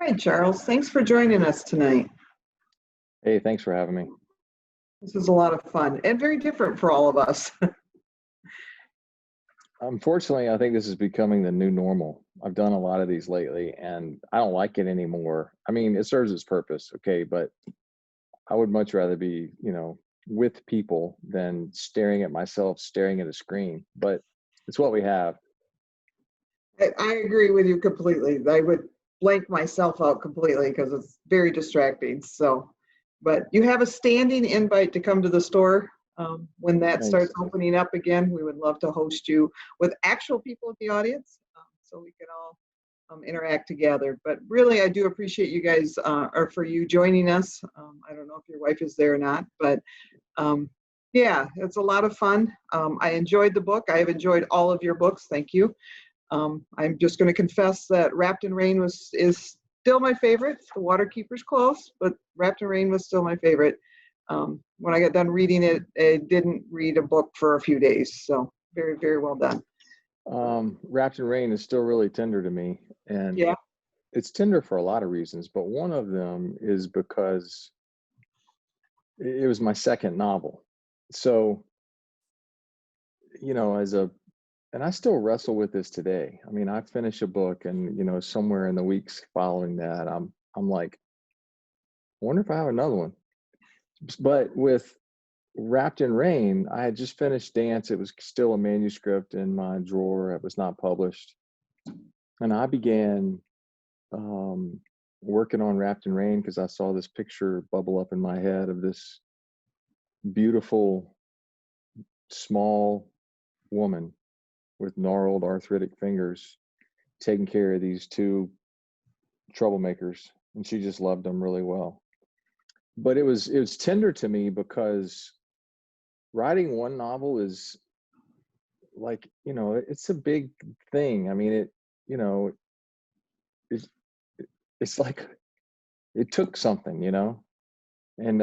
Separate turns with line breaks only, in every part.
Hi, Charles. Thanks for joining us tonight.
Hey, thanks for having me.
This is a lot of fun and very different for all of us.
Unfortunately, I think this is becoming the new normal. I've done a lot of these lately and I don't like it anymore. I mean, it serves its purpose, okay, but I would much rather be, with people than staring at myself, staring at a screen. But it's what we have.
I agree with you completely. I would blank myself out completely because it's very distracting. So, but you have a standing invite to come to the store when that
Thanks.
starts opening up again. We would love to host you with actual people in the audience so we can all interact together. But really, I do appreciate you guys or for you joining us. I don't know if your wife is there or not, but um, yeah, it's a lot of fun. I enjoyed the book. I have enjoyed all of your books. Thank you. I'm just going to confess that Wrapped in Rain is still my favorite. The Waterkeeper's close, but Wrapped in Rain was still my favorite. When I got done reading it, I didn't read a book for a few days. So very, very well done.
Wrapped in Rain is still really tender to me. And
Yeah.
it's tender for a lot of reasons, but one of them is because it was my second novel. So, and I still wrestle with this today. I mean, I finish a book and, somewhere in the weeks following that, I'm like, I wonder if I have another one. But with Wrapped in Rain, I had just finished Dance. It was still a manuscript in my drawer. It was not published. And I began working on Wrapped in Rain because I saw this picture bubble up in my head of this beautiful, small woman with gnarled arthritic fingers taking care of these two troublemakers, and she just loved them really well. But it was tender to me because writing one novel is like, it's a big thing. I mean, it's, it's like it took something, and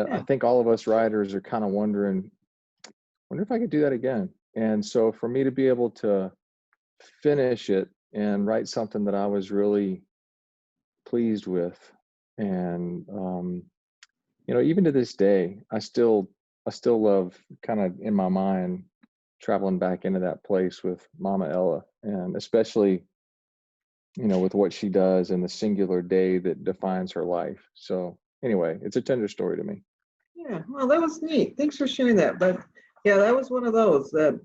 I
Yeah.
think all of us writers are kind of wondering, wonder if I could do that again. And so for me to be able to finish it and write something that I was really pleased with, and even to this day, I still love, kind of in my mind, traveling back into that place with Mama Ella, and especially with what she does and the singular day that defines her life. So anyway, it's a tender story to me.
Yeah. Well, that was neat. Thanks for sharing that. But yeah, that was one of those that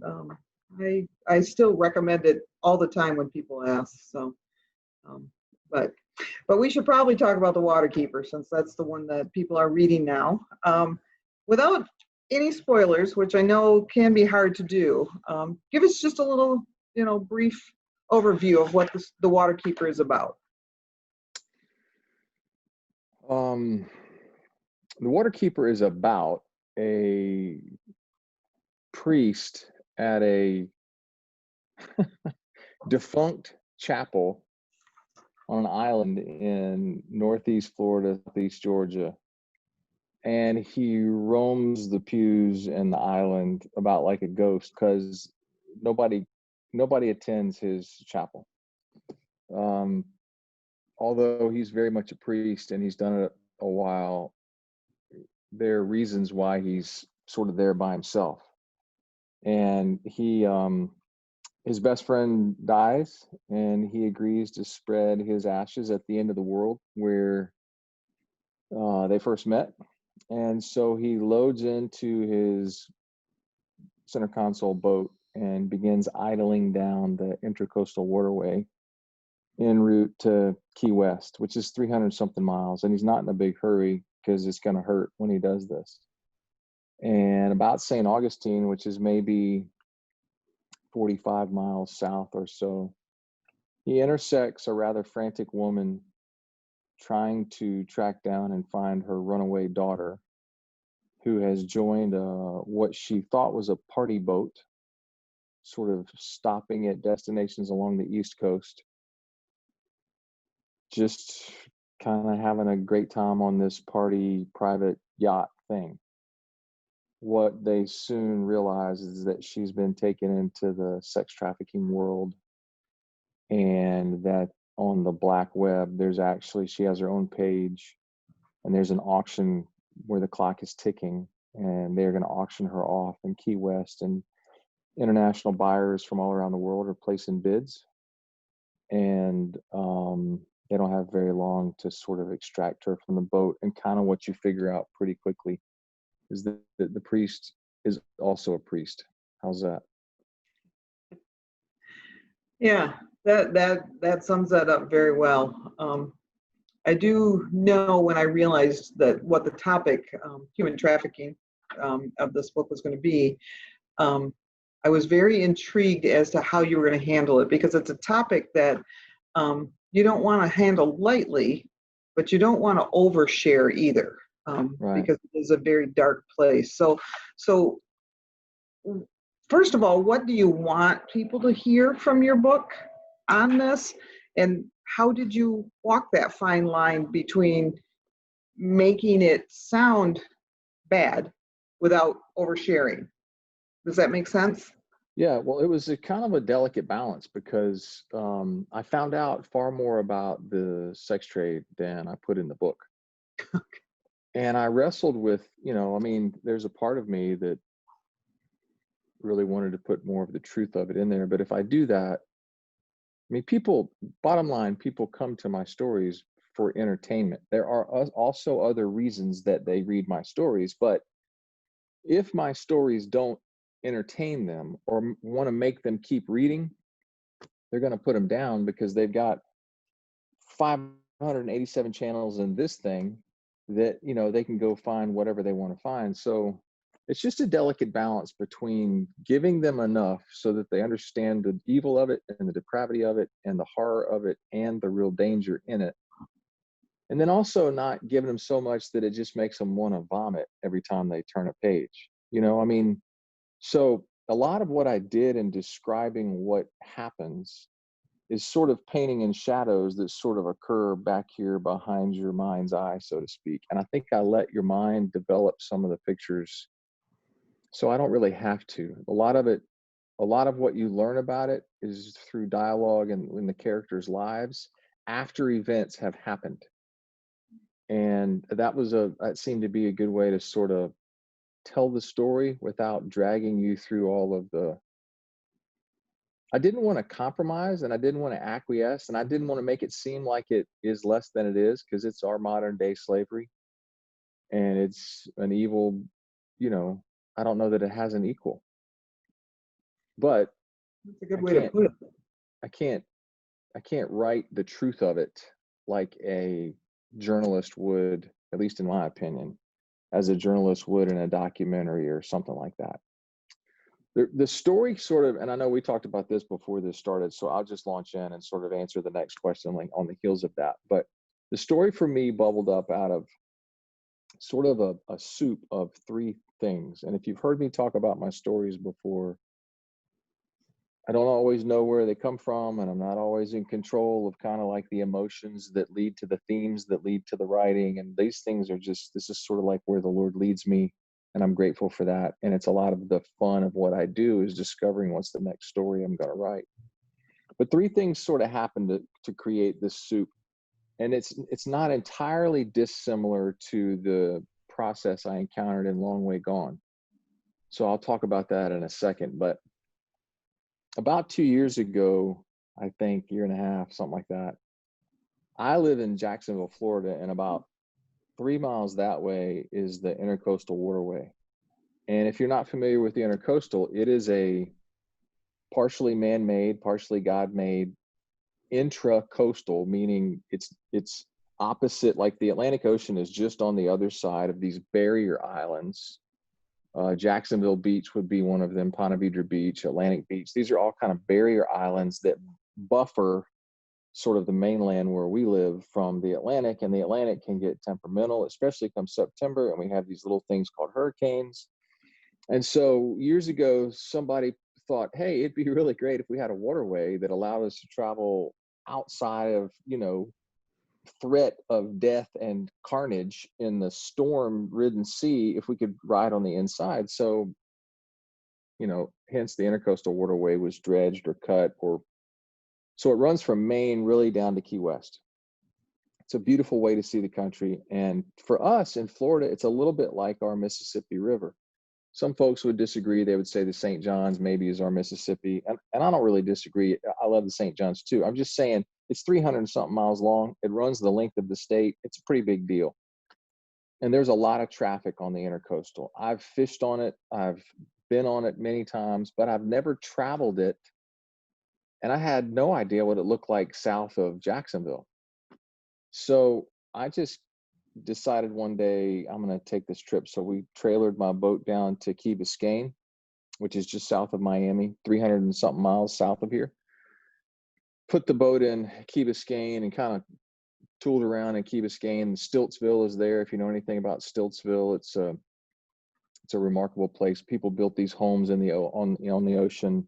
I still recommend it all the time when people ask. So, um, but we should probably talk about the Waterkeeper since that's the one that people are reading now. Without any spoilers, which I know can be hard to do, give us just a little, brief overview of what the Waterkeeper is about.
Um, the Waterkeeper is about a priest at a defunct chapel on an island in northeast Florida, southeast Georgia. And he roams the pews and the island about like a ghost because nobody attends his chapel. Um, Although he's very much a priest and he's done it a while, there are reasons why he's sort of there by himself. And his best friend dies, and he agrees to spread his ashes at the end of the world where they first met. And so he loads into his center console boat and begins idling down the Intercoastal Waterway en route to Key West, which is 300 something miles. And he's not in a big hurry because it's going to hurt when he does this. And about St. Augustine, which is maybe 45 miles south or so, he intersects a rather frantic woman trying to track down and find her runaway daughter, who has joined what she thought was a party boat, sort of stopping at destinations along the East Coast, just kind of having a great time on this party private yacht thing. What they soon realize is that she's been taken into the sex trafficking world, and that on the black web, there's actually, she has her own page, and there's an auction where the clock is ticking, and they're going to auction her off in Key West, and international buyers from all around the world are placing bids, and they don't have very long to sort of extract her from the boat. And kind of what you figure out pretty quickly is that the priest is also a priest. How's that?
Yeah, that sums that up very well. I do know when I realized that what the topic, human trafficking, of this book was going to be, I was very intrigued as to how you were going to handle it, because it's a topic that you don't want to handle lightly, but you don't want to overshare either,
Right.
because it is a very dark place. So first of all, what do you want people to hear from your book on this? And how did you walk that fine line between making it sound bad without oversharing? Does that make sense?
Yeah, well, it was a kind of a delicate balance, because I found out far more about the sex trade than I put in the book. And I wrestled with, I mean, there's a part of me that really wanted to put more of the truth of it in there. But if I do that, I mean, bottom line, people come to my stories for entertainment. There are also other reasons that they read my stories, but if my stories don't entertain them or want to make them keep reading, they're going to put them down, because they've got 587 channels in this thing that, they can go find whatever they want to find. So it's just a delicate balance between giving them enough so that they understand the evil of it and the depravity of it and the horror of it and the real danger in it, and then also not giving them so much that it just makes them want to vomit every time they turn a page. I mean, so a lot of what I did in describing what happens is sort of painting in shadows that sort of occur back here behind your mind's eye, so to speak. And I think I let your mind develop some of the pictures, so I don't really have to. A lot of what you learn about it is through dialogue and in the characters' lives after events have happened. And that seemed to be a good way to sort of tell the story without dragging you through all of I didn't want to compromise, and I didn't want to acquiesce, and I didn't want to make it seem like it is less than it is, because it's our modern day slavery, and it's an evil, I don't know that it has an equal. But
That's a good
I
way to
can't
put it.
I can't I can't write the truth of it like a journalist would, at least in my opinion, as a journalist would in a documentary or something like that. The story sort of, and I know we talked about this before this started, so I'll just launch in and sort of answer the next question like on the heels of that. But the story for me bubbled up out of sort of a soup of three things. And if you've heard me talk about my stories before, I don't always know where they come from, and I'm not always in control of kind of like the emotions that lead to the themes that lead to the writing. And these things are just, this is sort of like where the Lord leads me, and I'm grateful for that. And it's a lot of the fun of what I do is discovering what's the next story I'm going to write. But three things sort of happened to create this soup, and it's not entirely dissimilar to the process I encountered in Long Way Gone. So I'll talk about that in a second. But about 2 years ago, I think year and a half, something like that, I live in Jacksonville, Florida, and about 3 miles that way is the Intercoastal Waterway. And if you're not familiar with the Intercoastal, it is a partially man-made, partially God-made intra-coastal, meaning it's opposite, like the Atlantic Ocean is just on the other side of these barrier islands. Jacksonville Beach would be one of them, Ponte Vedra Beach, Atlantic Beach. These are all kind of barrier islands that buffer sort of the mainland where we live from the Atlantic, and the Atlantic can get temperamental, especially come September, and we have these little things called hurricanes. And so years ago, somebody thought, hey, it'd be really great if we had a waterway that allowed us to travel outside of, threat of death and carnage in the storm-ridden sea if we could ride on the inside. So, hence the Intercoastal Waterway was dredged or cut or So it runs from Maine really down to Key West. It's a beautiful way to see the country. And for us in Florida, it's a little bit like our Mississippi River. Some folks would disagree. They would say the St. John's maybe is our Mississippi. And I don't really disagree. I love the St. John's too. I'm just saying it's 300 and something miles long. It runs the length of the state. It's a pretty big deal. And there's a lot of traffic on the Intercoastal. I've fished on it. I've been on it many times, but I've never traveled it. And I had no idea what it looked like south of Jacksonville. So I just decided one day I'm going to take this trip. So we trailered my boat down to Key Biscayne, which is just south of Miami, 300 and something miles south of here. Put the boat in Key Biscayne and kind of tooled around in Key Biscayne. Stiltsville is there. If you know anything about Stiltsville, it's a remarkable place. People built these homes on the ocean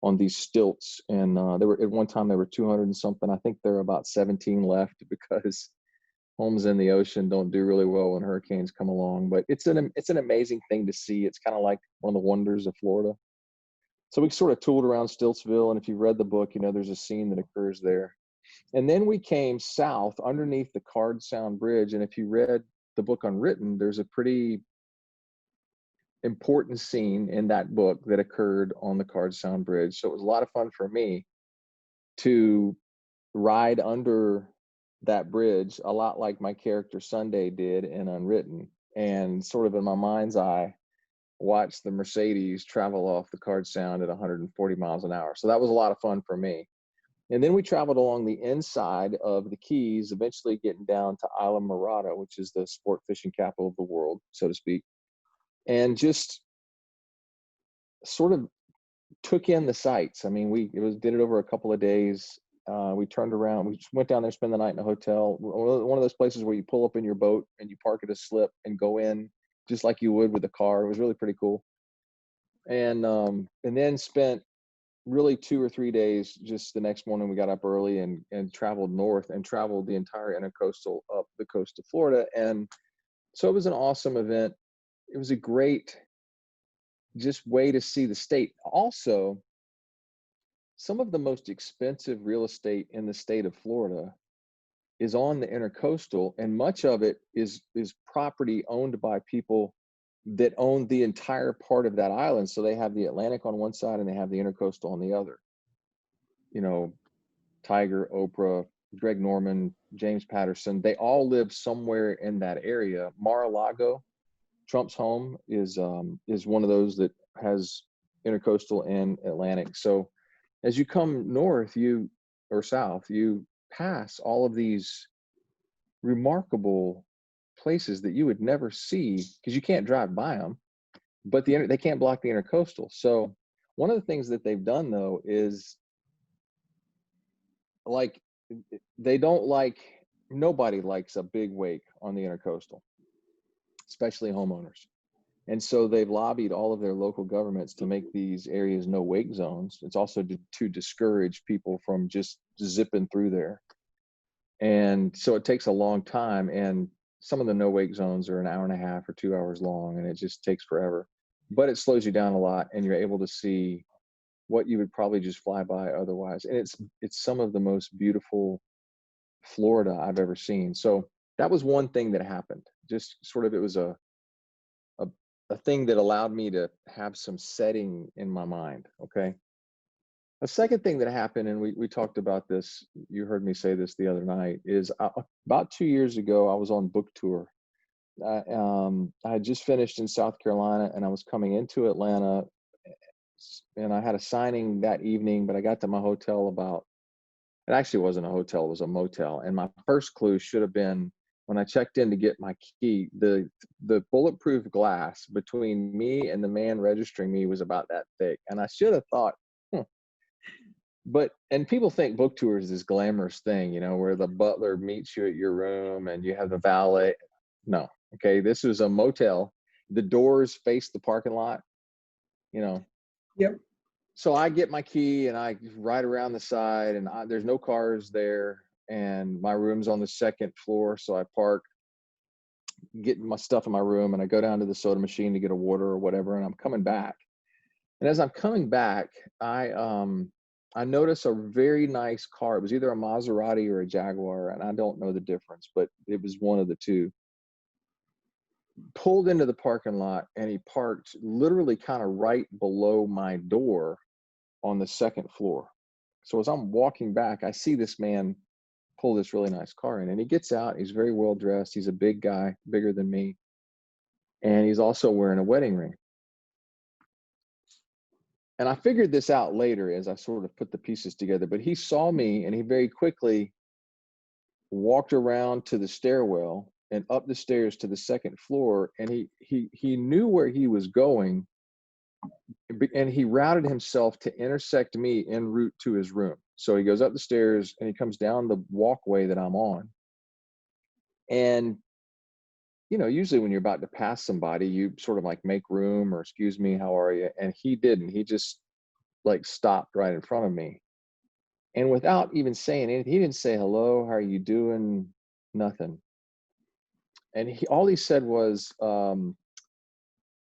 on these stilts, and there were at one time there were 200 and something. I think there are about 17 left because homes in the ocean don't do really well when hurricanes come along. But it's an amazing thing to see. It's kind of like one of the wonders of Florida. So we sort of tooled around Stiltsville, and if you've read the book, you know there's a scene that occurs there. And then we came south underneath the Card Sound Bridge, and if you read the book Unwritten, there's a pretty important scene in that book that occurred on the Card Sound Bridge. So it was a lot of fun for me to ride under that bridge, a lot like my character Sunday did in Unwritten, and sort of in my mind's eye watch the Mercedes travel off the Card Sound at 140 miles an hour. So that was a lot of fun for me. And then we traveled along the inside of the Keys, eventually getting down to Isla Mirada, which is the sport fishing capital of the world, so to speak, and just sort of took in the sights. I mean, did it over a couple of days. We turned around, we just went down there, spend the night in a hotel. One of those places where you pull up in your boat and you park at a slip and go in just like you would with a car. It was really pretty cool. And then spent really 2 or 3 days. Just the next morning we got up early and traveled north and traveled the entire Intercoastal up the coast of Florida. And so it was an awesome event. It was a great just way to see the state. Also, some of the most expensive real estate in the state of Florida is on the Intercoastal, and much of it is property owned by people that own the entire part of that island. So they have the Atlantic on one side and they have the Intercoastal on the other. You know, Tiger, Oprah, Greg Norman, James Patterson, they all live somewhere in that area. Mar-a-Lago, Trump's home, is one of those that has Intercoastal and Atlantic. So as you come north, or south, you pass all of these remarkable places that you would never see because you can't drive by them, but they can't block the Intercoastal. So one of the things that they've done though is, like, nobody likes a big wake on the Intercoastal, especially homeowners. And so they've lobbied all of their local governments to make these areas no wake zones. It's also to discourage people from just zipping through there. And so it takes a long time, and some of the no wake zones are an hour and a half or 2 hours long, and it just takes forever. But it slows you down a lot, and you're able to see what you would probably just fly by otherwise. And it's some of the most beautiful Florida I've ever seen. So that was one thing that happened. Just sort of, it was a thing that allowed me to have some setting in my mind. Okay. A second thing that happened, and we talked about this, you heard me say this the other night, is about 2 years ago, I was on book tour. I had just finished in South Carolina and I was coming into Atlanta, and I had a signing that evening, but I got to my hotel it actually wasn't a hotel, it was a motel. And my first clue should have been, when I checked in to get my key, the bulletproof glass between me and the man registering me was about that thick. And I should have thought, and people think book tours is this glamorous thing, where the butler meets you at your room and you have the valet. No. Okay. This was a motel. The doors face the parking lot,
Yep.
So I get my key and I ride around the side, and there's no cars there, and my room's on the second floor. So I park, get my stuff in my room, and I go down to the soda machine to get a water or whatever. And I'm coming back. And as I'm coming back, I I noticed a very nice car. It was either a Maserati or a Jaguar, and I don't know the difference, but it was one of the two. Pulled into the parking lot, and he parked literally kind of right below my door on the second floor. So as I'm walking back, I see this man pull this really nice car in, and he gets out. He's very well dressed. He's a big guy, bigger than me, and he's also wearing a wedding ring. And I figured this out later as I sort of put the pieces together, but he saw me and he very quickly walked around to the stairwell and up the stairs to the second floor, and he knew where he was going, and he routed himself to intersect me en route to his room. So he goes up the stairs and he comes down the walkway that I'm on. And usually when you're about to pass somebody, you sort of like make room or excuse me, how are you? And he didn't. He just like stopped right in front of me. And without even saying anything, he didn't say hello, how are you doing? Nothing. And all he said was,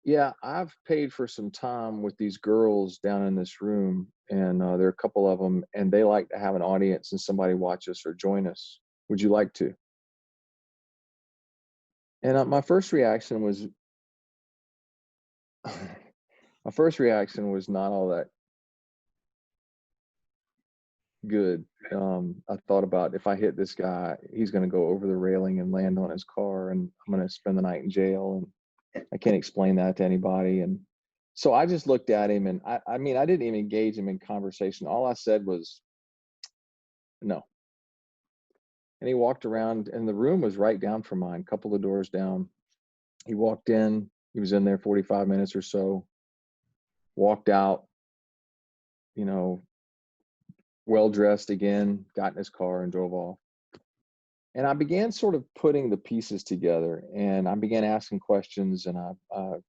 yeah, I've paid for some time with these girls down in this room, and there are a couple of them, and they like to have an audience and somebody watch us or join us. Would you like to? And my first reaction was not all that good. I thought about, if I hit this guy, he's going to go over the railing and land on his car, and I'm going to spend the night in jail, and I can't explain that to anybody. And so I just looked at him, and I mean, I didn't even engage him in conversation. All I said was, no. And he walked around, and the room was right down from mine, a couple of doors down. He walked in, he was in there 45 minutes or so, walked out, well dressed again, got in his car and drove off. And I began sort of putting the pieces together, and I began asking questions, and the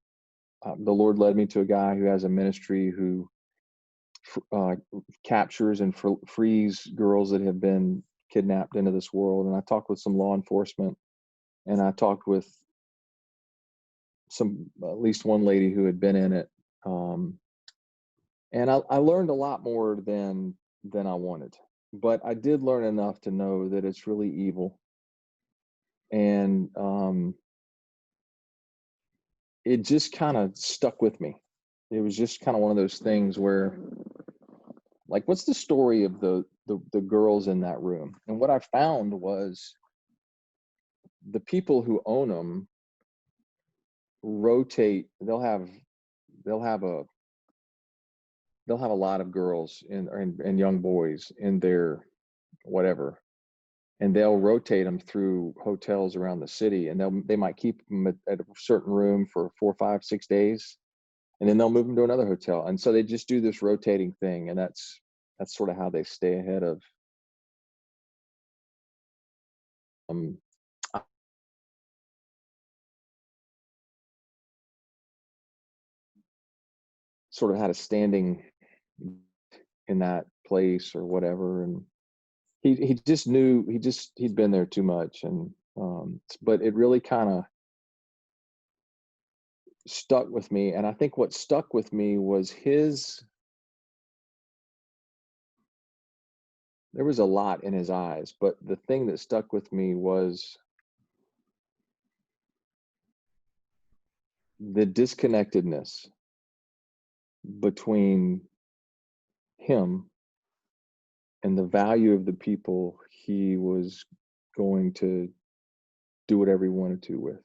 Lord led me to a guy who has a ministry who captures and frees girls that have been kidnapped into this world. And I talked with some law enforcement, and I talked with at least one lady who had been in it. And I learned a lot more than I wanted, but I did learn enough to know that it's really evil. And it just kind of stuck with me. It was just kind of one of those things where, like, what's the story of the girls in that room? And what I found was the people who own them rotate. They'll have a lot of girls and young boys in their whatever, and they'll rotate them through hotels around the city, and they might keep them at a certain room for 4, 5, 6 days, and then they'll move them to another hotel. And so they just do this rotating thing, and that's sort of how they stay ahead of sort of had a standing in that place or whatever. And he just knew, he'd been there too much. And but it really kind of stuck with me. And I think what stuck with me was there was a lot in his eyes, but the thing that stuck with me was the disconnectedness between him and the value of the people he was going to do whatever he wanted to with.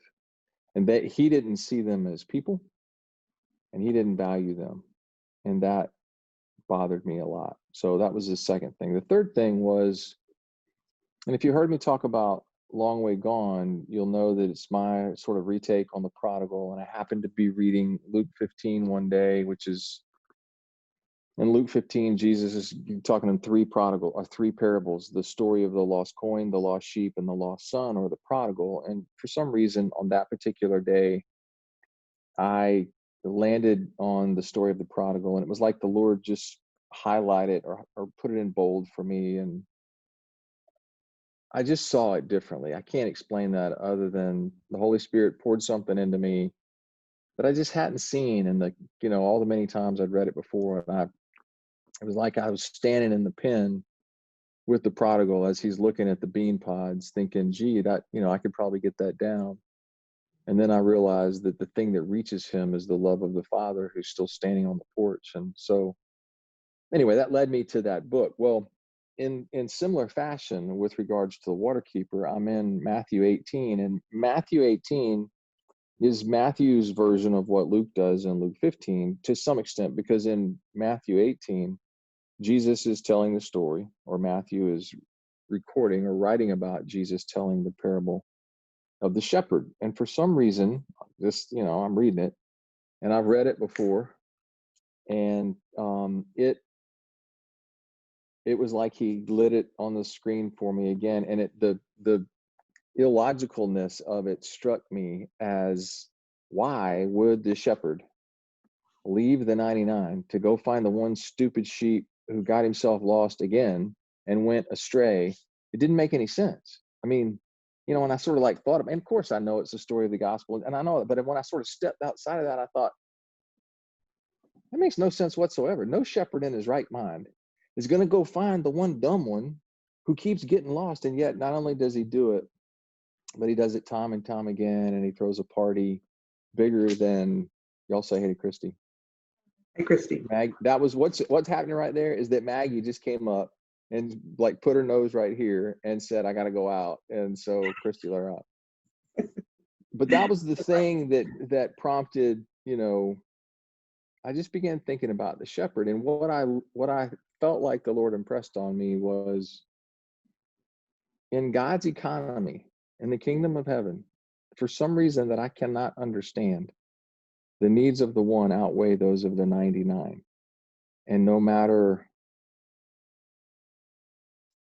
And that he didn't see them as people, and he didn't value them. And that bothered me a lot. So that was the second thing. The third thing was, and if you heard me talk about Long Way Gone, you'll know that it's my sort of retake on the prodigal. And I happened to be reading Luke 15 one day, which is, in Luke 15, Jesus is talking in three parables: the story of the lost coin, the lost sheep, and the lost son, or the prodigal. And for some reason, on that particular day, I landed on the story of the prodigal, and it was like the Lord just highlighted or put it in bold for me, and I just saw it differently. I can't explain that other than the Holy Spirit poured something into me that I just hadn't seen, and all the many times I'd read it before, and It was like I was standing in the pen with the prodigal as he's looking at the bean pods, thinking, gee, that, I could probably get that down. And then I realized that the thing that reaches him is the love of the Father who's still standing on the porch. And so anyway, that led me to that book. Well, in similar fashion with regards to the Waterkeeper, I'm in Matthew 18, and Matthew 18 is Matthew's version of what Luke does in Luke 15 to some extent, because in Matthew 18, Jesus is telling the story, or Matthew is recording or writing about Jesus telling the parable of the shepherd. And for some reason, I'm reading it, and I've read it before, and it was like he lit it on the screen for me again, and the illogicalness of it struck me as, why would the shepherd leave the 99 to go find the one stupid sheep who got himself lost again and went astray? It didn't make any sense. I mean, when I sort of thought of, and of course I know it's the story of the gospel, and I know it, but when I sort of stepped outside of that, I thought, that makes no sense whatsoever. No shepherd in his right mind is going to go find the one dumb one who keeps getting lost. And yet not only does he do it, but he does it time and time again, and he throws a party bigger than, y'all say hey to Christy.
Hey, Christy.
That was what's happening right there, is that Maggie just came up and put her nose right here and said, I got to go out. And so Christy let her out. But that was the thing that prompted, I just began thinking about the shepherd, and what I felt like the Lord impressed on me was, in God's economy, in the kingdom of heaven, for some reason that I cannot understand, the needs of the one outweigh those of the 99. And no matter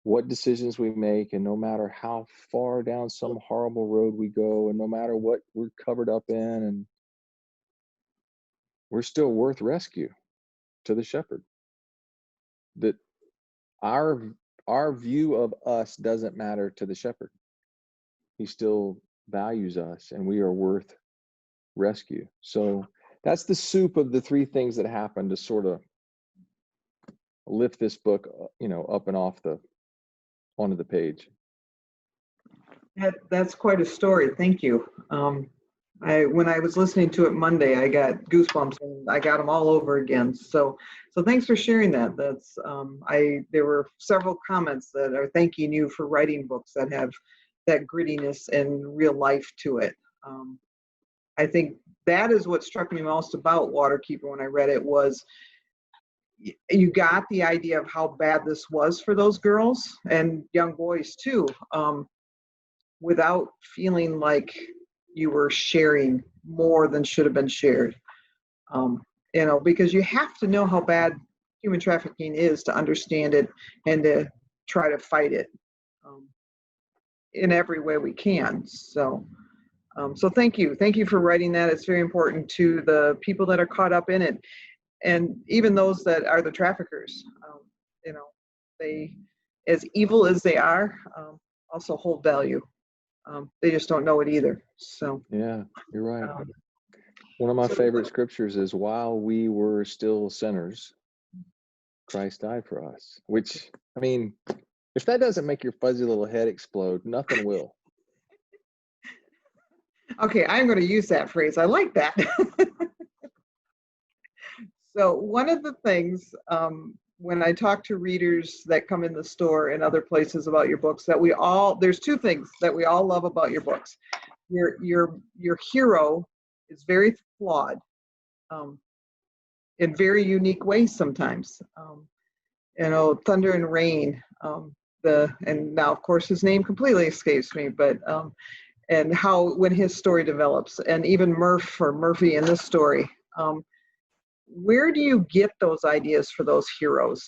what decisions we make, and no matter how far down some horrible road we go, and no matter what we're covered up in, and we're still worth rescue to the shepherd. That our view of us doesn't matter to the shepherd. He still values us, and we are worth rescue. So that's the soup of the three things that happened to sort of lift this book, up and onto the page.
That's quite a story. Thank you. When I was listening to it Monday, I got goosebumps, and I got them all over again. So thanks for sharing that. That's there were several comments that are thanking you for writing books that have that grittiness and real life to it. I think that is what struck me most about Waterkeeper when I read it, was you got the idea of how bad this was for those girls and young boys too, without feeling like you were sharing more than should have been shared. Because you have to know how bad human trafficking is to understand it and to try to fight it in every way we can. So thank you. Thank you for writing that. It's very important to the people that are caught up in it, and even those that are the traffickers. They, as evil as they are, also hold value. They just don't know it either. So
yeah, you're right. One of my favorite scriptures is, while we were still sinners, Christ died for us. Which, I mean, if that doesn't make your fuzzy little head explode, nothing will.
Okay, I'm going to use that phrase. I like that. So one of the things, when I talk to readers that come in the store and other places about your books, there's two things that we all love about your books. Your hero is very flawed, in very unique ways sometimes. Thunder and Rain, and now of course his name completely escapes me, but and how when his story develops, and even Murphy in this story. Where do you get those ideas for those heroes?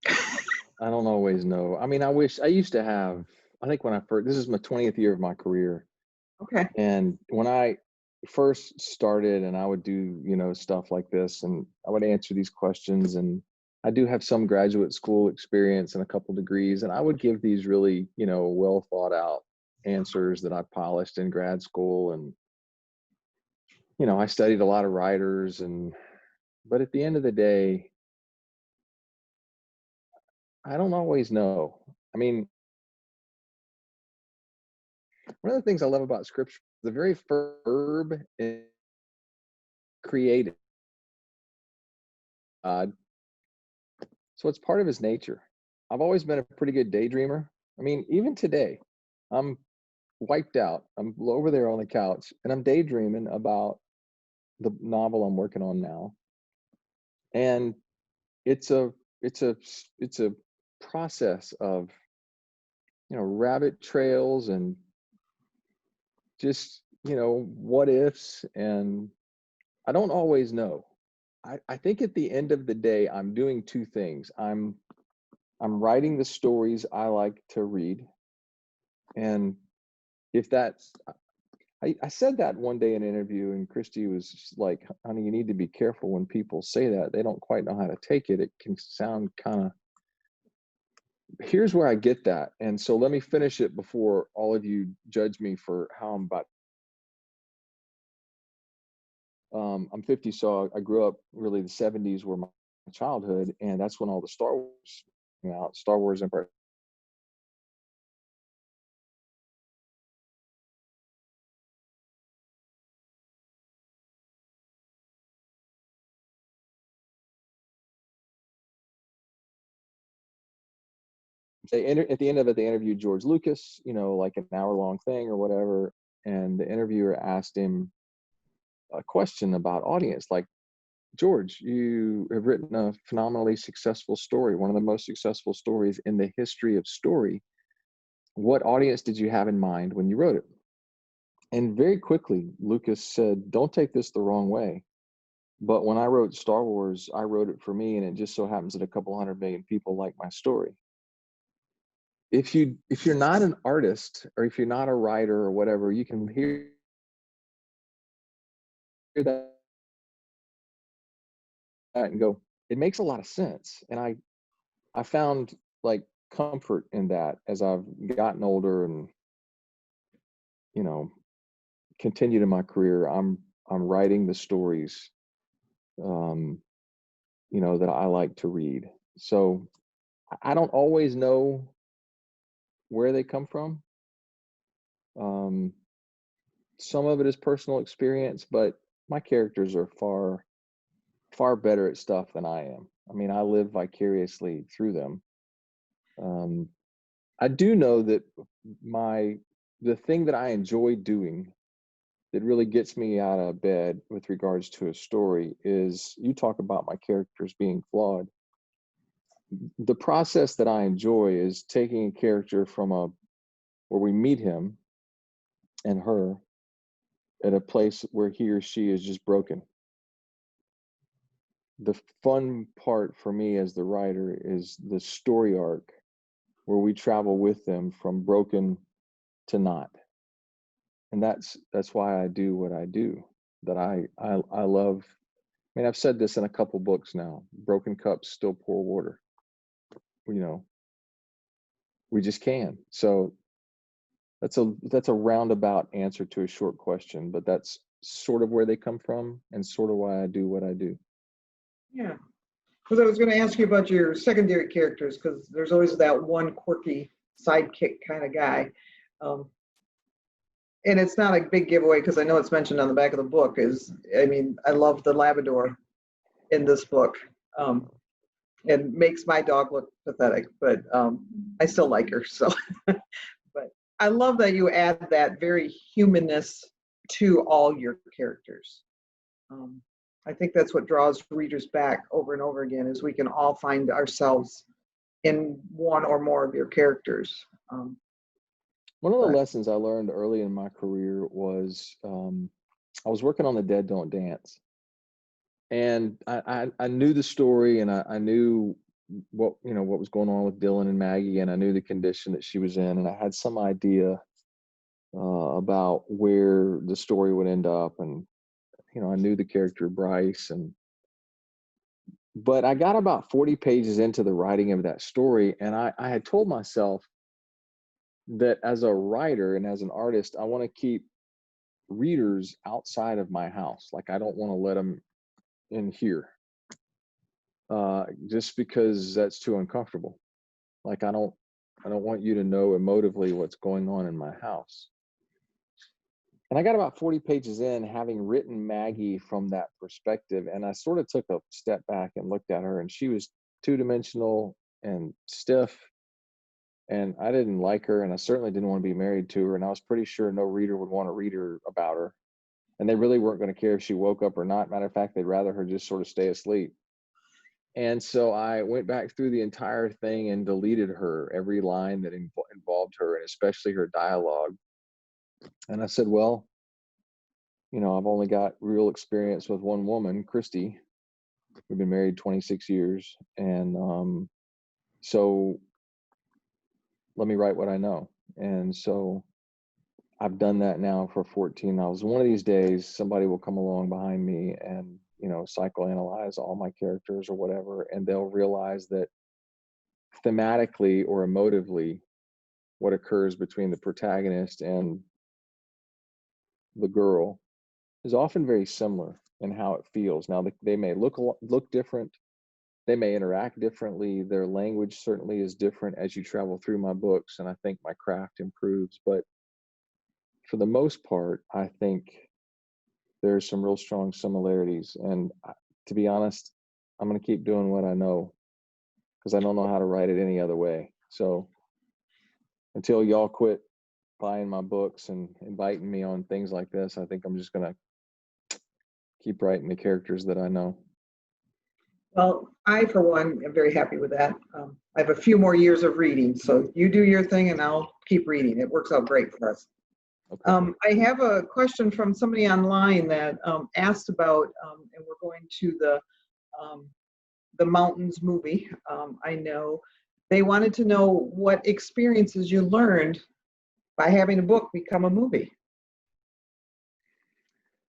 I don't always know. I mean, I used to have, I think when this is my 20th year of my career.
Okay.
And when I first started, and I would do, stuff like this, and I would answer these questions, and I do have some graduate school experience and a couple degrees, and I would give these really, well thought out answers that I polished in grad school. And I studied a lot of writers, and But at the end of the day, I don't always know. I mean, one of the things I love about scripture, the very first verb is created God. So it's part of his nature. I've always been a pretty good daydreamer. I mean, even today, I'm wiped out. I'm over there on the couch and I'm daydreaming about the novel I'm working on now. And it's a it's a process of, rabbit trails and just, what ifs, and I don't always know. I think at the end of the day, I'm doing two things. I'm writing the stories I like to read. And if that's I said that one day in an interview, and Christy was just like, honey, you need to be careful when people say that. They don't quite know how to take it. It can sound kind of, here's where I get that. And so let me finish it before all of you judge me for how I'm about. I'm 50, so I grew up, really the 70s were my childhood, and that's when all the Star Wars came out, Star Wars Empire. At the end of it, they interviewed George Lucas, like an hour-long thing or whatever, and the interviewer asked him a question about audience, like, George, you have written a phenomenally successful story, one of the most successful stories in the history of story. What audience did you have in mind when you wrote it? And very quickly, Lucas said, don't take this the wrong way, but when I wrote Star Wars, I wrote it for me, and it just so happens that a couple 100 million people like my story. If you're not an artist, or if you're not a writer or whatever, you can hear that and go, it makes a lot of sense. And I found like comfort in that as I've gotten older and, continued in my career. I'm writing the stories, um, that I like to read. So I don't always know where they come from. Um, some of it is personal experience, but my characters are far better at stuff than I am. I mean, I live vicariously through them. Um, I do know that the thing that I enjoy doing that really gets me out of bed with regards to a story is, you talk about my characters being flawed. The process that I enjoy is taking a character from where we meet him and her at a place where he or she is just broken. The fun part for me as the writer is the story arc where we travel with them from broken to not. And that's why I do what I do. That I love. I mean, I've said this in a couple books now. Broken cups still pour water. We just can. So that's a roundabout answer to a short question, but that's sort of where they come from and sort of why I do what I do.
Yeah, because I was going to ask you about your secondary characters, because there's always that one quirky sidekick kind of guy. And it's not a big giveaway because I know it's mentioned on the back of the book. I love the Labrador in this book. And makes my dog look pathetic, but I still like her. So, but I love that you add that very humanness to all your characters. I think that's what draws readers back over and over again, is we can all find ourselves in one or more of your characters.
One of the lessons I learned early in my career was, I was working on The Dead Don't Dance. And I knew the story, and I knew what was going on with Dylan and Maggie, and I knew the condition that she was in, and I had some idea about where the story would end up, and I knew the character Bryce, but I got about 40 pages into the writing of that story, and I had told myself that as a writer and as an artist, I want to keep readers outside of my house. Like, I don't want to let them in here. just because that's too uncomfortable. Like, I don't want you to know emotively what's going on in my house. And I got about 40 pages in, having written Maggie from that perspective. And I sort of took a step back and looked at her, and she was two-dimensional and stiff. And I didn't like her, and I certainly didn't want to be married to her. And I was pretty sure no reader would want to read her about her. And they really weren't going to care if she woke up or not. Matter of fact, they'd rather her just sort of stay asleep. And so I went back through the entire thing and deleted her, every line that involved her, and especially her dialogue. And I said, well, I've only got real experience with one woman, Christy. We've been married 26 years. And so let me write what I know. And so I've done that now for 14 novels. One of these days, somebody will come along behind me and, psychoanalyze all my characters or whatever, and they'll realize that thematically or emotively, what occurs between the protagonist and the girl is often very similar in how it feels. Now, they may look different. They may interact differently. Their language certainly is different as you travel through my books, and I think my craft improves. But for the most part, I think there's some real strong similarities. And to be honest, I'm going to keep doing what I know, because I don't know how to write it any other way. So until y'all quit buying my books and inviting me on things like this, I think I'm just going to keep writing the characters that I know.
Well, I, for one, am very happy with that. I have a few more years of reading, so you do your thing and I'll keep reading. It works out great for us. Okay. I have a question from somebody online that asked about, and we're going to the Mountains movie. I know they wanted to know what experiences you learned by having a book become a movie.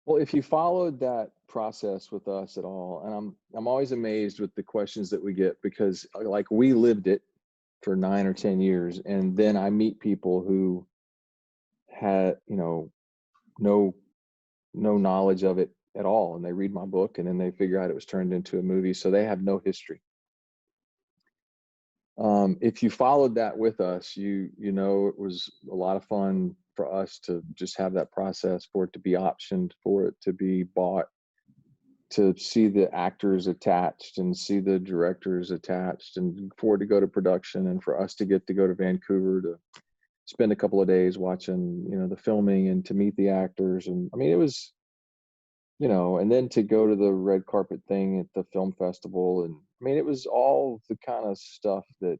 Well, if you followed that process with us at all, and I'm always amazed with the questions that we get, because like, we lived it for 9 or 10 years, and then I meet people who had no knowledge of it at all, and they read my book and then they figure out it was turned into a movie, so they have no history. If you followed that with us, it was a lot of fun for us to just have that process, for it to be optioned, for it to be bought, to see the actors attached and see the directors attached, and for it to go to production, and for us to get to go to Vancouver to spend a couple of days watching, the filming, and to meet the actors. And I mean, it was, and then to go to the red carpet thing at the film festival. And I mean, it was all the kind of stuff that,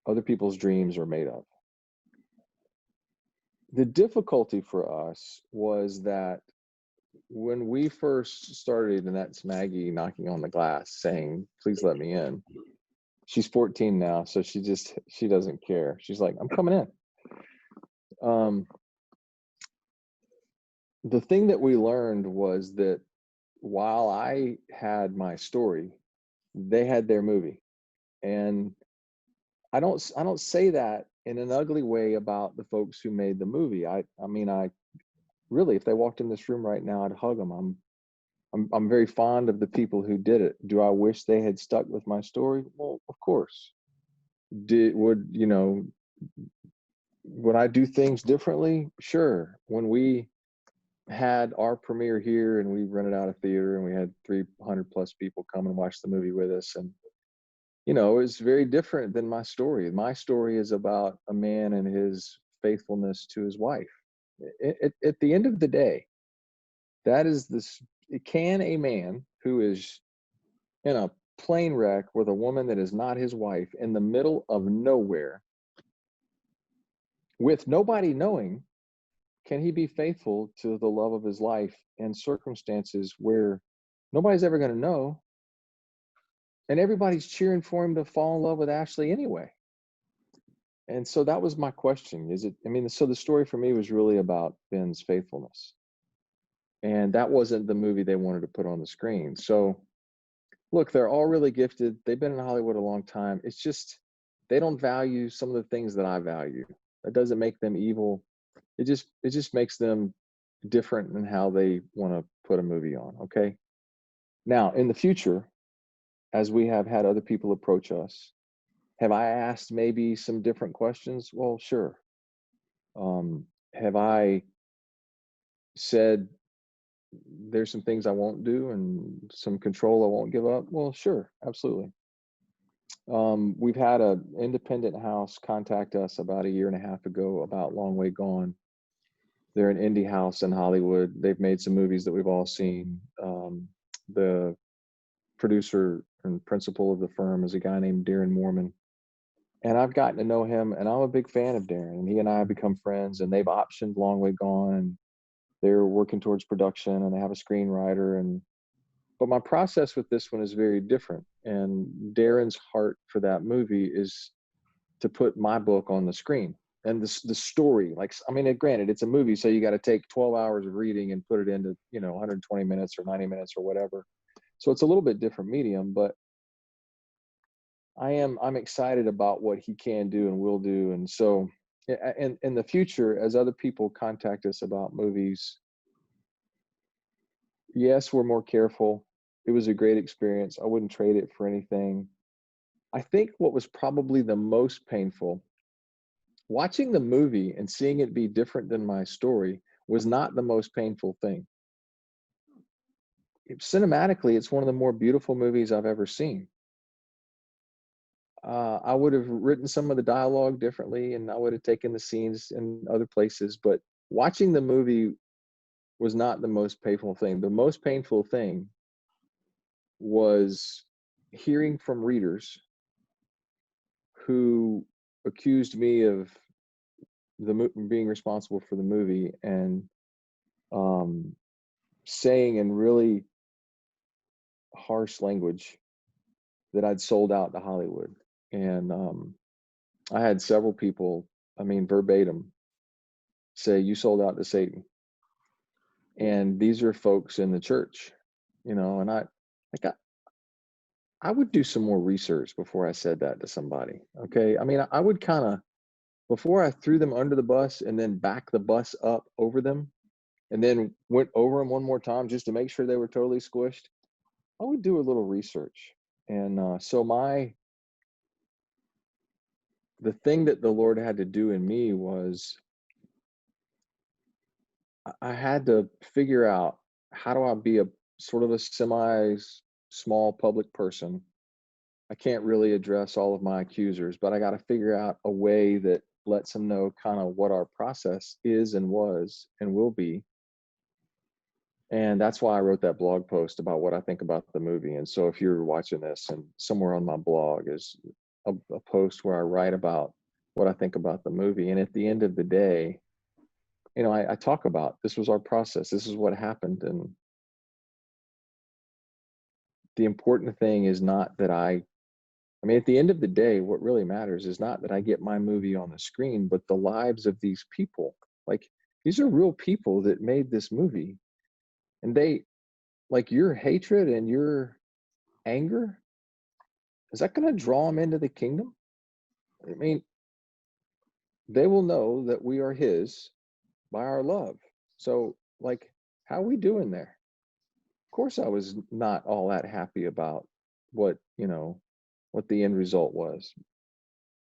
other people's dreams are made of. The difficulty for us was that when we first started, and that's Maggie knocking on the glass saying, please let me in. She's 14 now, so she doesn't care. She's like, I'm coming in. The thing that we learned was that while I had my story, they had their movie. And I don't say that in an ugly way about the folks who made the movie. I mean, really, if they walked in this room right now, I'd hug them. I'm very fond of the people who did it. Do I wish they had stuck with my story? Well, of course. Would I do things differently? Sure. When we had our premiere here and we rented out a theater and we had 300 plus people come and watch the movie with us, and it was very different than my story. My story is about a man and his faithfulness to his wife. At the end of the day, that is can a man who is in a plane wreck with a woman that is not his wife in the middle of nowhere with nobody knowing, can he be faithful to the love of his life in circumstances where nobody's ever going to know, and everybody's cheering for him to fall in love with Ashley anyway? And so that was my question. So the story for me was really about Ben's faithfulness. And that wasn't the movie they wanted to put on the screen. So look, they're all really gifted. They've been in Hollywood a long time. It's just, they don't value some of the things that I value. That doesn't make them evil. It just makes them different in how they want to put a movie on. Okay. Now, in the future, as we have had other people approach us, have I asked maybe some different questions? Well, sure. Have I said there's some things I won't do and some control I won't give up? Well, sure, absolutely. We've had an independent house contact us about a year and a half ago about Long Way Gone. They're an indie house in Hollywood. They've made some movies that we've all seen. The producer and principal of the firm is a guy named Darren Mormon. And I've gotten to know him, and I'm a big fan of Darren. And he and I have become friends, and they've optioned Long Way Gone. They're working towards production, and they have a screenwriter. But my process with this one is very different. And Darren's heart for that movie is to put my book on the screen. And the story, like, I mean, granted, it's a movie, so you got to take 12 hours of reading and put it into, 120 minutes or 90 minutes or whatever. So it's a little bit different medium, but I'm excited about what he can do and will do. And so in the future, as other people contact us about movies, yes, we're more careful. It was a great experience. I wouldn't trade it for anything. I think what was probably the most painful, watching the movie and seeing it be different than my story, was not the most painful thing. Cinematically, it's one of the more beautiful movies I've ever seen. I would have written some of the dialogue differently, and I would have taken the scenes in other places, but watching the movie was not the most painful thing. The most painful thing was hearing from readers who accused me of being responsible for the movie, and saying in really harsh language that I'd sold out to Hollywood. And I had several people, I mean, verbatim, say, "You sold out to Satan." And these are folks in the church, and I would do some more research before I said that to somebody. Okay. I mean, I would kind of, before I threw them under the bus and then back the bus up over them and then went over them one more time just to make sure they were totally squished, I would do a little research. And so the thing that the Lord had to do in me was I had to figure out, how do I be a sort of a small public person? I can't really address all of my accusers, but I got to figure out a way that lets them know kind of what our process is and was and will be. And that's why I wrote that blog post about what I think about the movie. And so if you're watching this, and somewhere on my blog is a post where I write about what I think about the movie. And at the end of the day, I talk about, this was our process. This is what happened. And the important thing is not that I mean, at the end of the day, what really matters is not that I get my movie on the screen, but the lives of these people. Like, these are real people that made this movie. And they, like, your hatred and your anger, is that going to draw them into the kingdom? I mean, they will know that we are his by our love. So, like, how are we doing there? Of course, I was not all that happy about what the end result was.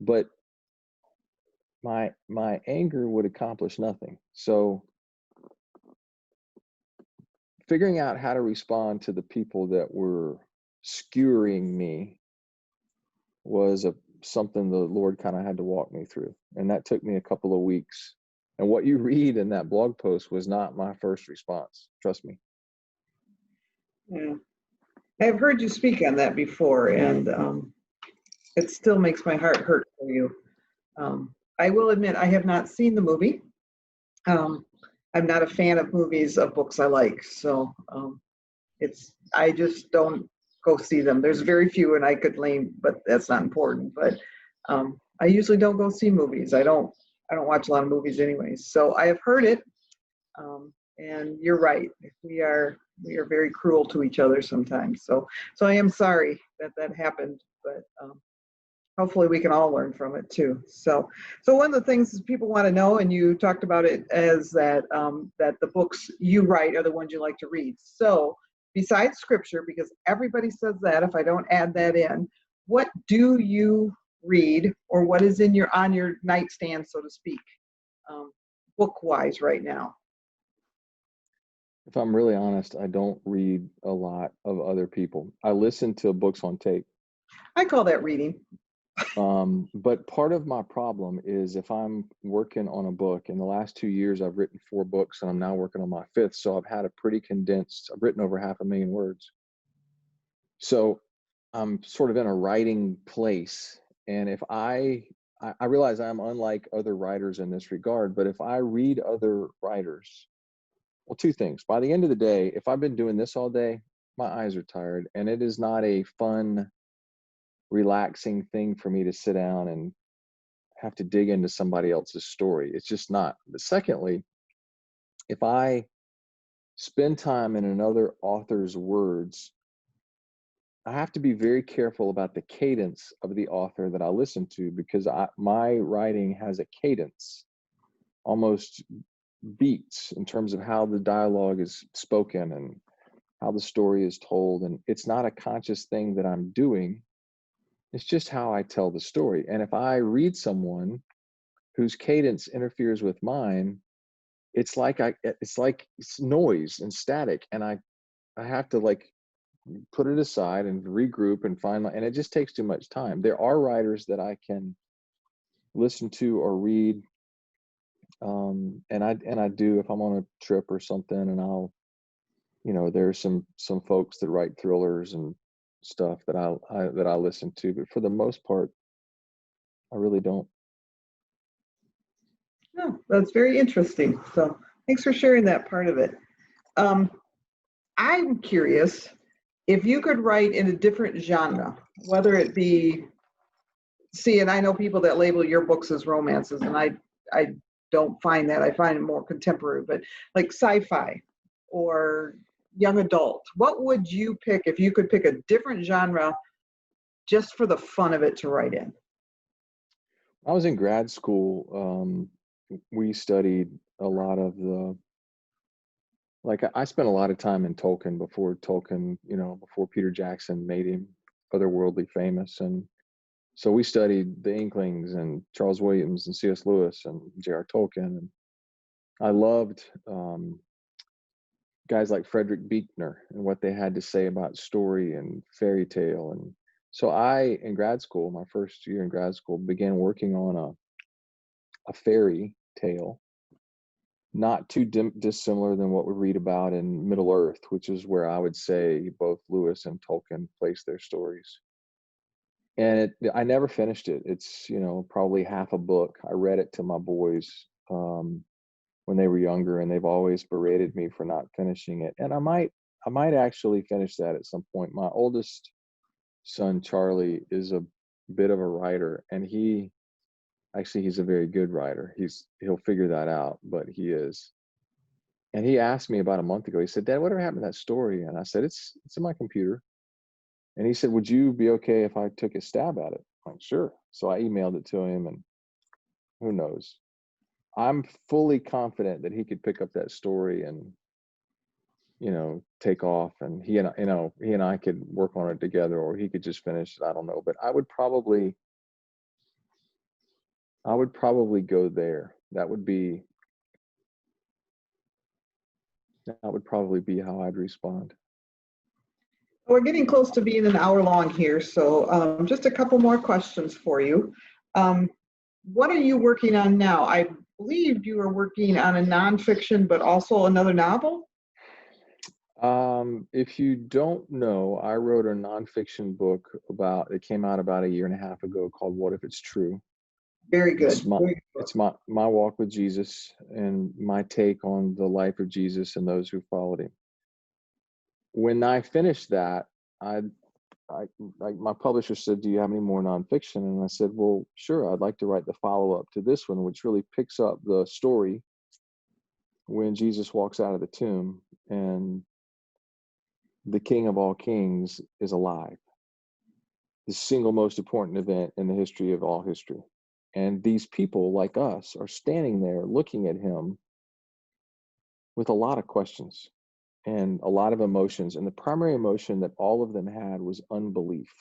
But my anger would accomplish nothing. So figuring out how to respond to the people that were skewering me was something the Lord kind of had to walk me through. And that took me a couple of weeks. And what you read in that blog post was not my first response. Trust me.
Yeah. I've heard you speak on that before, and it still makes my heart hurt for you. I will admit, I have not seen the movie. I'm not a fan of movies of books I like, so I just don't go see them. There's very few, and I could name, but that's not important. But I usually don't go see movies. I don't watch a lot of movies anyways. So I have heard it, and you're right. We are very cruel to each other sometimes. So I am sorry that happened, but hopefully we can all learn from it too. So one of the things people want to know, and you talked about it, as that the books you write are the ones you like to read. So besides scripture, because everybody says that if I don't add that in, what do you read, or what is in on your nightstand, so to speak, book-wise right now?
If I'm really honest, I don't read a lot of other people. I listen to books on tape.
I call that reading.
But part of my problem is if I'm working on a book, in the last 2 years, I've written 4 books and I'm now working on my 5th. So I've had a pretty condensed, I've written over 500,000 words. So I'm sort of in a writing place. And if I realize I'm unlike other writers in this regard, but if I read other writers, well, 2 things. By the end of the day, if I've been doing this all day, my eyes are tired, and it is not a fun, relaxing thing for me to sit down and have to dig into somebody else's story. It's just not. But secondly, if I spend time in another author's words, I have to be very careful about the cadence of the author that I listen to, because my writing has a cadence, almost beats, in terms of how the dialogue is spoken and how the story is told. And it's not a conscious thing that I'm doing. It's just how I tell the story. And if I read someone whose cadence interferes with mine, it's like it's noise and static, and I have to like put it aside and regroup and find and it just takes too much time. There are writers that I can listen to or read, and I do if I'm on a trip or something, and I'll, there's some folks that write thrillers and stuff that I listen to, but for the most part, I really don't.
No, that's very interesting. So thanks for sharing that part of it. I'm curious if you could write in a different genre, whether it be, and I know people that label your books as romances, and I don't find that. I find it more contemporary, but like sci-fi or young adult. What would you pick if you could pick a different genre just for the fun of it to write in?
I was in grad school. We studied a lot of I spent a lot of time in Tolkien before before Peter Jackson made him otherworldly famous. And so we studied the Inklings and Charles Williams and C.S. Lewis and J.R. Tolkien. And I loved guys like Frederick Buechner and what they had to say about story and fairy tale. And so in grad school, my first year in grad school, began working on a fairy tale, not too dissimilar than what we read about in Middle Earth, which is where I would say both Lewis and Tolkien placed their stories. And I never finished it. It's, probably half a book. I read it to my boys when they were younger, and they've always berated me for not finishing it. And I might actually finish that at some point. My oldest son, Charlie, is a bit of a writer, and he's a very good writer. He'll figure that out, but he is. And he asked me about a month ago, he said, "Dad, whatever happened to that story?" And I said, it's in my computer. And he said, "Would you be okay if I took a stab at it?" I'm like, "Sure." So I emailed it to him, and who knows? I'm fully confident that he could pick up that story and, take off, and he and I could work on it together, or he could just finish it. I don't know, but I would probably go there. That would probably be how I'd respond.
We're getting close to being an hour long here, so just a couple more questions for you. What are you working on now? I believe you are working on a nonfiction, but also another novel?
If you don't know, I wrote a nonfiction book it came out about 1.5 years ago, called What If It's True?
Very good.
It's my walk with Jesus and my take on the life of Jesus and those who followed him. When I finished that, my publisher said, "Do you have any more nonfiction?" And I said, "Well, sure. I'd like to write the follow-up to this one, which really picks up the story when Jesus walks out of the tomb and the King of all kings is alive. The single most important event in the history of all history. And these people like us are standing there looking at him with a lot of questions. and a lot of emotions. And the primary emotion that all of them had was unbelief.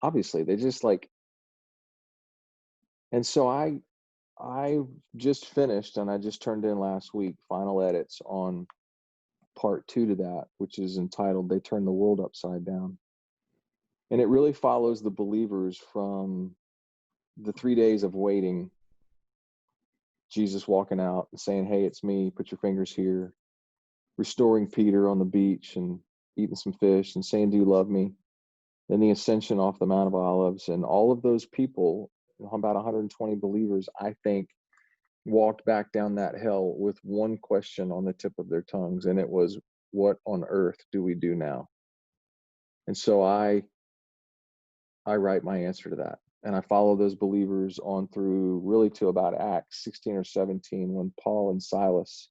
Obviously, they just like, and so I just finished, and I just turned in last week final edits on part 2 to that, which is entitled "They Turn the World Upside Down." And it really follows the believers from the 3 days of waiting, Jesus walking out and saying, "Hey, it's me, put your fingers here," restoring Peter on the beach and eating some fish and saying, "Do you love me?" Then the ascension off the Mount of Olives. And all of those people, about 120 believers, I think, walked back down that hill with one question on the tip of their tongues. And it was, what on earth do we do now? And so I write my answer to that. And I follow those believers on through really to about Acts 16 or 17, when Paul and Silas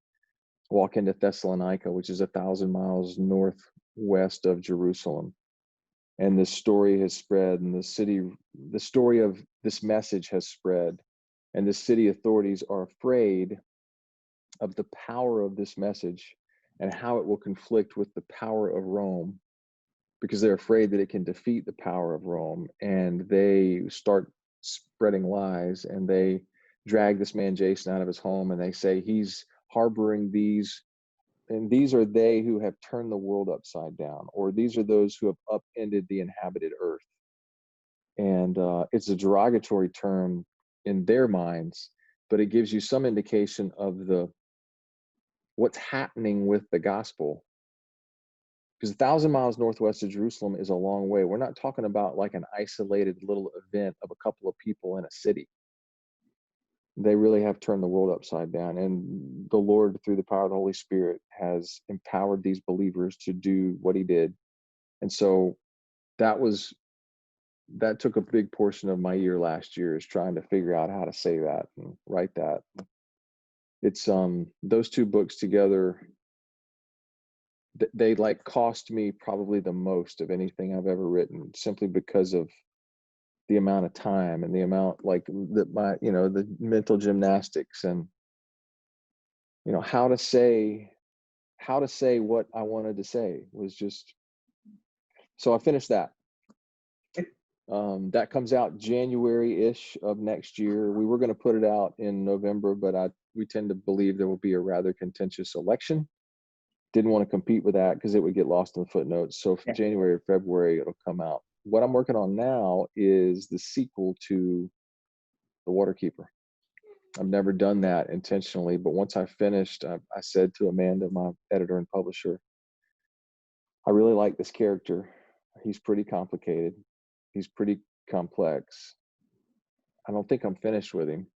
walk into Thessalonica, which is 1,000 miles northwest of Jerusalem. And this story has spread, and the story of this message has spread. And the city authorities are afraid of the power of this message and how it will conflict with the power of Rome, because they're afraid that it can defeat the power of Rome. And they start spreading lies, and they drag this man Jason out of his home, and they say he's harboring these, and these are they who have turned the world upside down, or these are those who have upended the inhabited earth. And it's a derogatory term in their minds, but it gives you some indication of what's happening with the gospel. Because 1,000 miles northwest of Jerusalem is a long way. We're not talking about like an isolated little event of a couple of people in a city. They really have turned the world upside down. And the Lord, through the power of the Holy Spirit, has empowered these believers to do what he did. And so that took a big portion of my year last year, is trying to figure out how to say that and write that. It's those 2 books together, they like cost me probably the most of anything I've ever written, simply because of the amount of time and the amount, like the mental gymnastics, and how to say what I wanted to say was just. So I finished that. That comes out January-ish of next year. We were going to put it out in November, but we tend to believe there will be a rather contentious election. Didn't want to compete with that because it would get lost in the footnotes. So for January or February, it'll come out. What I'm working on now is the sequel to The Waterkeeper. I've never done that intentionally, but once I finished, I said to Amanda, my editor and publisher, I really like this character. He's pretty complicated. He's pretty complex. I don't think I'm finished with him,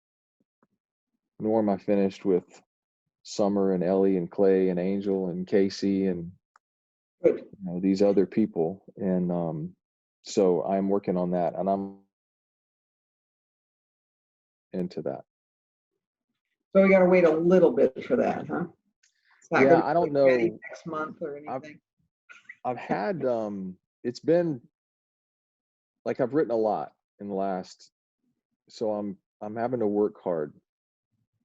nor am I finished with Summer and Ellie and Clay and Angel and Casey and these other people. And so I'm working on that, and I'm into that.
So we got to wait a little bit for that, huh? It's not
Yeah, I don't know.
next month or anything.
I've had it's been like I've written a lot in the last, so I'm having to work hard,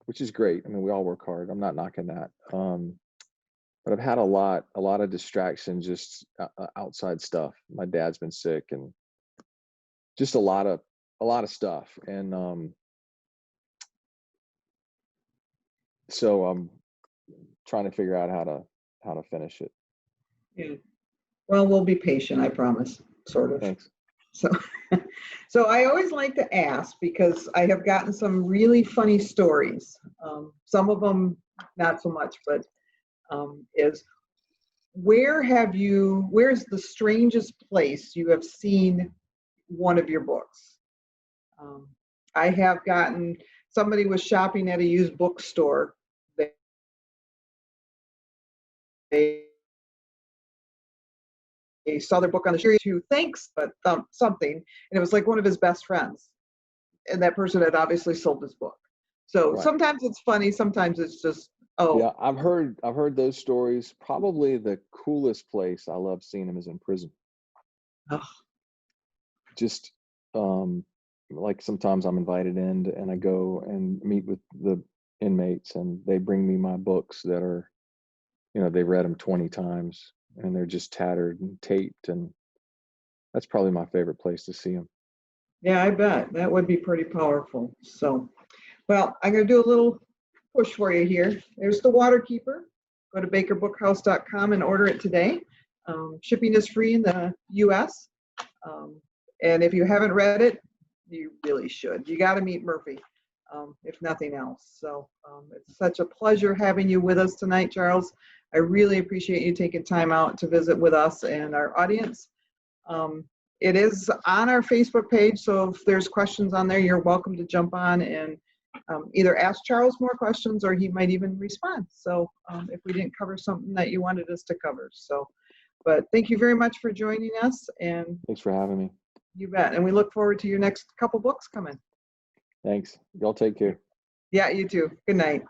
which is great. I mean, we all work hard. I'm not knocking that. But I've had a lot of distraction, just outside stuff. My dad's been sick, and just a lot of stuff. And so I'm trying to figure out how to finish it.
Yeah. Well, we'll be patient, I promise, sort of.
Thanks.
So I always like to ask, because I have gotten some really funny stories. Some of them not so much, but is where's the strangest place you have seen one of your books? I have gotten, somebody was shopping at a used bookstore. They saw their book on the street, to thanks, but something, and it was like one of his best friends, and that person had obviously sold his book. So
Right.
Sometimes it's funny, sometimes it's just, oh.
Yeah, I've heard those stories. Probably the coolest place I love seeing them is in prison.
Oh.
Just like sometimes I'm invited in, and I go and meet with the inmates, and they bring me my books that are, they read them 20 times and they're just tattered and taped, and that's probably my favorite place to see them.
Yeah, I bet. That would be pretty powerful. So, well, I'm going to do a little push for you here. There's the Waterkeeper. Go to bakerbookhouse.com and order it today. Shipping is free in the U.S. And if you haven't read it, you really should. You got to meet Murphy, if nothing else. So it's such a pleasure having you with us tonight, Charles. I really appreciate you taking time out to visit with us and our audience. It is on our Facebook page, so if there's questions on there, you're welcome to jump on and either ask Charles more questions, or he might even respond. So if we didn't cover something that you wanted us to cover. So, but thank you very much for joining us, and
Thanks for having me.
you bet. And we look forward to your next couple books coming.
Thanks. Y'all take care.
Yeah, you too. Good night.